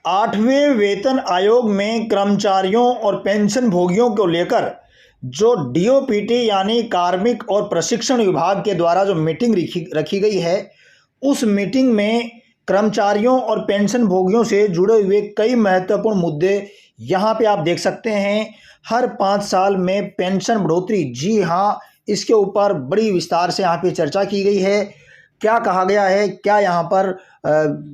8वें वेतन आयोग में कर्मचारियों और पेंशन भोगियों को लेकर जो डीओपीटी यानी कार्मिक और प्रशिक्षण विभाग के द्वारा जो मीटिंग रखी गई है, उस मीटिंग में कर्मचारियों और पेंशन भोगियों से जुड़े हुए कई महत्वपूर्ण मुद्दे यहाँ पे आप देख सकते हैं। हर 5 साल में पेंशन बढ़ोतरी, जी हाँ, इसके ऊपर बड़ी विस्तार से यहाँ पे चर्चा की गई है। क्या कहा गया है, क्या यहाँ पर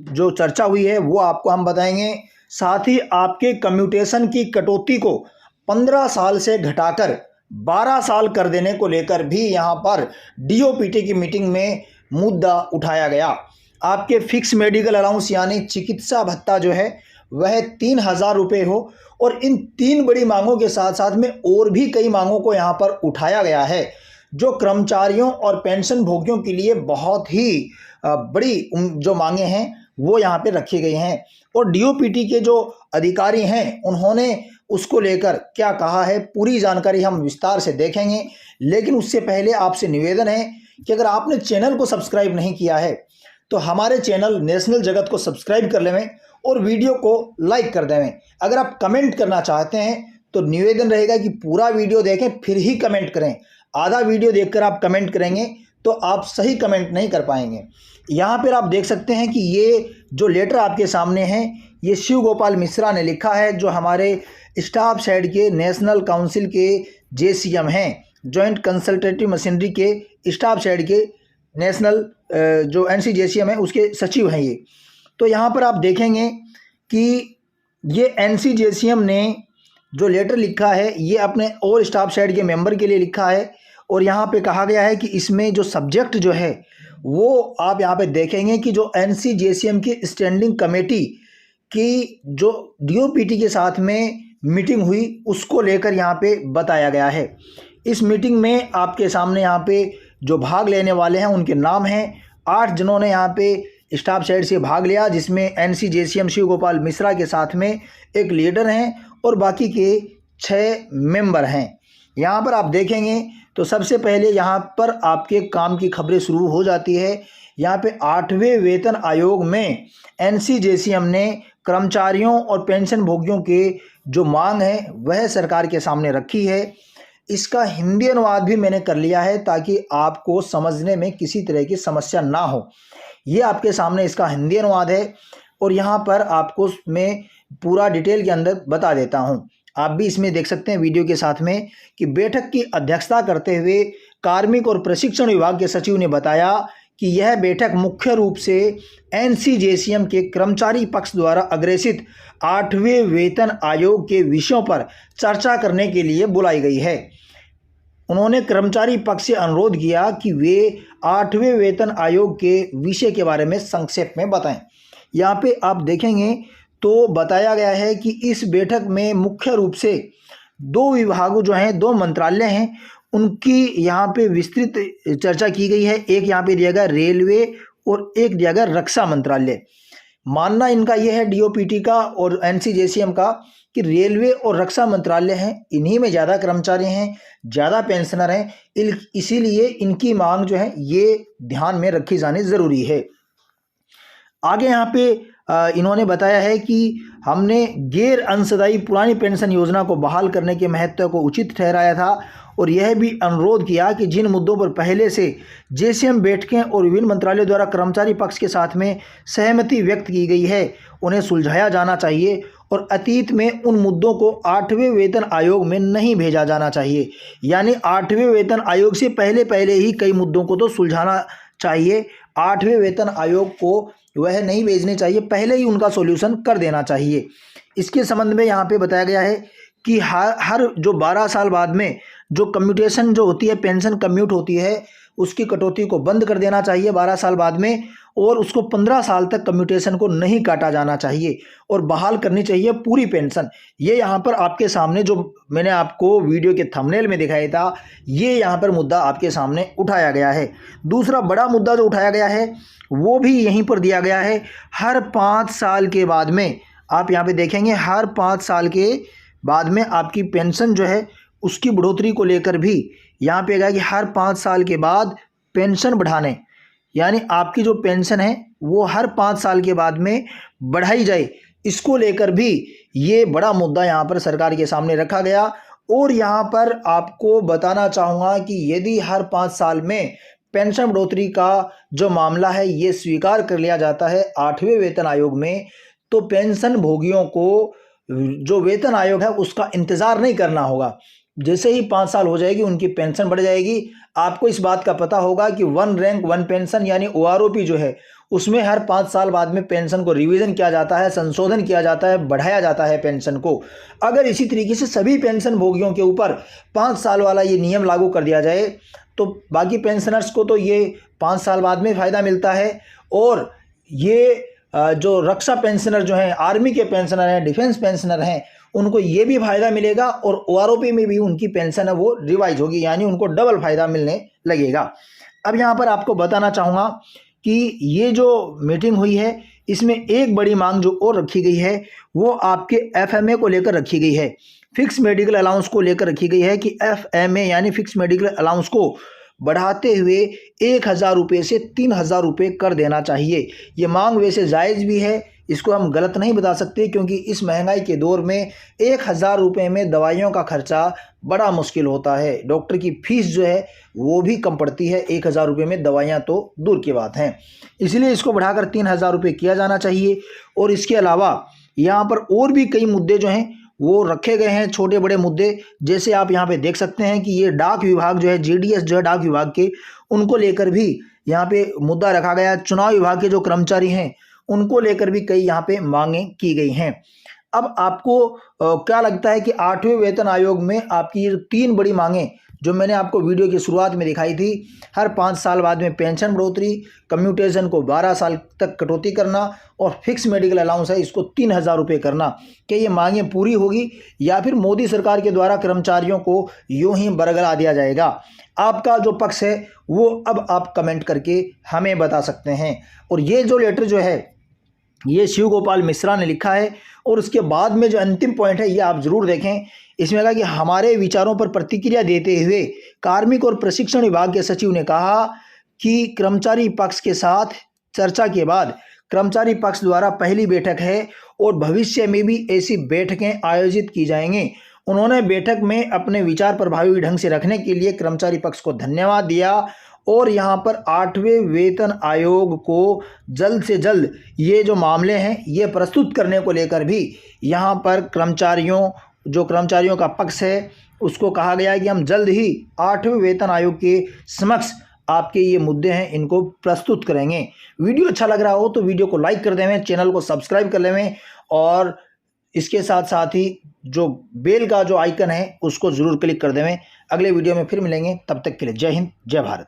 जो चर्चा हुई है वो आपको हम बताएंगे। साथ ही आपके कम्यूटेशन की कटौती को 15 साल से घटाकर 12 साल कर देने को लेकर भी यहाँ पर डीओपीटी की मीटिंग में मुद्दा उठाया गया। आपके फिक्स मेडिकल अलाउंस यानी चिकित्सा भत्ता जो है वह 3,000 रुपये हो, और इन 3 बड़ी मांगों के साथ साथ में और भी कई मांगों को यहाँ पर उठाया गया है, जो कर्मचारियों और पेंशन भोगियों के लिए बहुत ही बड़ी जो मांगे हैं वो यहाँ पे रखी गई हैं। और डीओपीटी के जो अधिकारी हैं उन्होंने उसको लेकर क्या कहा है, पूरी जानकारी हम विस्तार से देखेंगे। लेकिन उससे पहले आपसे निवेदन है कि अगर आपने चैनल को सब्सक्राइब नहीं किया है तो हमारे चैनल नेशनल जगत को सब्सक्राइब कर लेवें और वीडियो को लाइक कर देवें। अगर आप कमेंट करना चाहते हैं तो निवेदन रहेगा कि पूरा वीडियो देखें फिर ही कमेंट करें। आधा वीडियो देखकर आप कमेंट करेंगे तो आप सही कमेंट नहीं कर पाएंगे। यहाँ पर आप देख सकते हैं कि ये जो लेटर आपके सामने है ये शिव गोपाल मिश्रा ने लिखा है, जो हमारे स्टाफ साइड के नेशनल काउंसिल के जेसीएम हैं, जॉइंट कंसल्टेटिव मशीनरी के स्टाफ साइड के नेशनल जो एनसीजेसीएम है उसके सचिव हैं ये। तो यहाँ पर आप देखेंगे कि ये एनसीजेसीएम ने जो लेटर लिखा है ये अपने और स्टाफ साइड के मेंबर के लिए लिखा है। और यहाँ पे कहा गया है कि इसमें जो सब्जेक्ट जो है वो आप यहाँ पे देखेंगे कि जो एनसीजेसीएम की स्टैंडिंग कमेटी की जो डीओपीटी के साथ में मीटिंग हुई उसको लेकर यहाँ पे बताया गया है। इस मीटिंग में आपके सामने यहाँ पे जो भाग लेने वाले हैं उनके नाम हैं। 8 जनों ने यहाँ पे स्टाफ साइड से भाग लिया, जिसमें एनसीजेसीएम शिव गोपाल मिश्रा के साथ में एक लीडर हैं और बाकी के 6 मेंबर हैं। यहाँ पर आप देखेंगे तो सबसे पहले यहाँ पर आपके काम की खबरें शुरू हो जाती है। यहाँ पे 8वें वेतन आयोग में एनसीजेसीएम ने कर्मचारियों और पेंशन भोगियों के जो मांग है वह सरकार के सामने रखी है। इसका हिंदी अनुवाद भी मैंने कर लिया है ताकि आपको समझने में किसी तरह की समस्या ना हो। ये आपके सामने इसका हिंदी अनुवाद है और यहाँ पर आपको मैं पूरा डिटेल के अंदर बता देता हूँ। आप भी इसमें देख सकते हैं वीडियो के साथ में कि बैठक की अध्यक्षता करते हुए कार्मिक और प्रशिक्षण विभाग के सचिव ने बताया कि यह बैठक मुख्य रूप से एनसीजेसीएम के कर्मचारी पक्ष द्वारा अग्रेसित 8वें वेतन आयोग के विषयों पर चर्चा करने के लिए बुलाई गई है। उन्होंने कर्मचारी पक्ष से अनुरोध किया कि वे 8वें वेतन आयोग के विषय के बारे में संक्षेप में बताएं। यहाँ पे आप देखेंगे तो बताया गया है कि इस बैठक में मुख्य रूप से 2 विभागों जो हैं, 2 मंत्रालय हैं, उनकी यहाँ पे विस्तृत चर्चा की गई है। एक यहाँ पे दिया गया रेलवे और एक दिया गया रक्षा मंत्रालय। मानना इनका यह है डीओपीटी का और एनसीजेसीएम का कि रेलवे और रक्षा मंत्रालय हैं, इन्हीं में ज़्यादा कर्मचारी हैं, ज़्यादा पेंशनर हैं, इसीलिए इनकी मांग जो है ये ध्यान में रखी जानी ज़रूरी है। आगे यहाँ पे इन्होंने बताया है कि हमने गैर अंशदायी पुरानी पेंशन योजना को बहाल करने के महत्व को उचित ठहराया था और यह भी अनुरोध किया कि जिन मुद्दों पर पहले से जेसीएम बैठकें और विभिन्न मंत्रालयों द्वारा कर्मचारी पक्ष के साथ में सहमति व्यक्त की गई है उन्हें सुलझाया जाना चाहिए और अतीत में उन मुद्दों को 8वें वेतन आयोग में नहीं भेजा जाना चाहिए। यानी 8वें वेतन आयोग से पहले ही कई मुद्दों को तो सुलझाना चाहिए। 8वें वेतन आयोग को वह नहीं भेजने चाहिए, पहले ही उनका सॉल्यूशन कर देना चाहिए। इसके संबंध में यहाँ पे बताया गया है कि हर जो 12 साल बाद में जो कम्यूटेशन जो होती है, पेंशन कम्यूट होती है, उसकी कटौती को बंद कर देना चाहिए 12 साल बाद में, और उसको 15 साल तक कम्यूटेशन को नहीं काटा जाना चाहिए और बहाल करनी चाहिए पूरी पेंशन। ये यहाँ पर आपके सामने जो मैंने आपको वीडियो के थंबनेल में दिखाया था, ये यहाँ पर मुद्दा आपके सामने उठाया गया है। दूसरा बड़ा मुद्दा जो उठाया गया है वो भी यहीं पर दिया गया है। हर 5 साल के बाद में आप यहाँ पे देखेंगे, हर 5 साल के बाद में आपकी पेंशन जो है उसकी बढ़ोतरी को लेकर भी यहाँ पे गया कि हर 5 साल के बाद पेंशन बढ़ाने, यानी आपकी जो पेंशन है वो हर 5 साल के बाद में बढ़ाई जाए, इसको लेकर भी ये बड़ा मुद्दा यहाँ पर सरकार के सामने रखा गया। और यहाँ पर आपको बताना चाहूँगा कि यदि हर 5 साल में पेंशन बढ़ोतरी का जो मामला है ये स्वीकार कर लिया जाता है 8वें वेतन आयोग में, तो पेंशन भोगियों को जो वेतन आयोग है उसका इंतज़ार नहीं करना होगा। जैसे ही 5 साल हो जाएगी उनकी पेंशन बढ़ जाएगी। आपको इस बात का पता होगा कि 1 रैंक 1 पेंशन यानी OROP जो है उसमें हर 5 साल बाद में पेंशन को रिवीजन किया जाता है, संशोधन किया जाता है, बढ़ाया जाता है पेंशन को। अगर इसी तरीके से सभी पेंशन भोगियों के ऊपर 5 साल वाला ये नियम लागू कर दिया जाए तो बाकी पेंशनर्स को तो ये 5 साल बाद में फ़ायदा मिलता है, और ये जो रक्षा पेंशनर जो हैं, आर्मी के पेंशनर हैं, डिफेंस पेंशनर हैं, उनको ये भी फ़ायदा मिलेगा और OROP में भी उनकी पेंशन है वो रिवाइज होगी, यानी उनको डबल फ़ायदा मिलने लगेगा। अब यहाँ पर आपको बताना चाहूँगा कि ये जो मीटिंग हुई है इसमें एक बड़ी मांग जो और रखी गई है वो आपके FMA को लेकर रखी गई है, फिक्स मेडिकल अलाउंस को लेकर रखी गई है कि FMA यानी फिक्स मेडिकल अलाउंस को बढ़ाते हुए 1,000 रुपये से 3,000 रुपये कर देना चाहिए। ये मांग वैसे जायज़ भी है, इसको हम गलत नहीं बता सकते, क्योंकि इस महंगाई के दौर में 1,000 रुपये में दवाइयों का खर्चा बड़ा मुश्किल होता है। डॉक्टर की फीस जो है वो भी कम पड़ती है, 1,000 रुपये में दवाइयाँ तो दूर की बात हैं। इसलिए इसको बढ़ाकर 3,000 रुपये किया जाना चाहिए। और इसके अलावा यहाँ पर और भी कई मुद्दे जो हैं वो रखे गए हैं, छोटे बड़े मुद्दे। जैसे आप यहाँ पे देख सकते हैं कि ये डाक विभाग जो है, GDS जो है डाक विभाग के, उनको लेकर भी यहाँ पे मुद्दा रखा गया। चुनाव विभाग के जो कर्मचारी हैं उनको लेकर भी कई यहाँ पे मांगें की गई हैं। अब आपको क्या लगता है कि 8वें वेतन आयोग में आपकी ये 3 बड़ी मांगें जो मैंने आपको वीडियो की शुरुआत में दिखाई थी, हर 5 साल बाद में पेंशन बढ़ोतरी, कम्यूटेशन को 12 साल तक कटौती करना और फिक्स मेडिकल अलाउंस है इसको 3,000 रुपये करना, क्या ये मांगें पूरी होगी या फिर मोदी सरकार के द्वारा कर्मचारियों को यूं ही बरगला दिया जाएगा? आपका जो पक्ष है वो अब आप कमेंट करके हमें बता सकते हैं। और ये जो लेटर जो है ये शिव गोपाल मिश्रा ने लिखा है, और उसके बाद में जो अंतिम पॉइंट है ये आप ज़रूर देखें। इसमें कहा कि हमारे विचारों पर प्रतिक्रिया देते हुए कार्मिक और प्रशिक्षण विभाग के सचिव ने कहा कि कर्मचारी पक्ष के साथ चर्चा के बाद कर्मचारी पक्ष द्वारा पहली बैठक है और भविष्य में भी ऐसी बैठकें आयोजित की जाएंगी। उन्होंने बैठक में अपने विचार प्रभावी ढंग से रखने के लिए कर्मचारी पक्ष को धन्यवाद दिया और यहाँ पर 8वें वेतन आयोग को जल्द से जल्द ये जो मामले हैं ये प्रस्तुत करने को लेकर भी यहाँ पर कर्मचारियों का पक्ष है उसको कहा गया है कि हम जल्द ही 8वें वेतन आयोग के समक्ष आपके ये मुद्दे हैं इनको प्रस्तुत करेंगे। वीडियो अच्छा लग रहा हो तो वीडियो को लाइक कर देवें, चैनल को सब्सक्राइब कर लेवें और इसके साथ साथ ही जो बेल का जो आइकन है उसको ज़रूर क्लिक कर देवें। अगले वीडियो में फिर मिलेंगे, तब तक के लिए जय हिंद, जय भारत।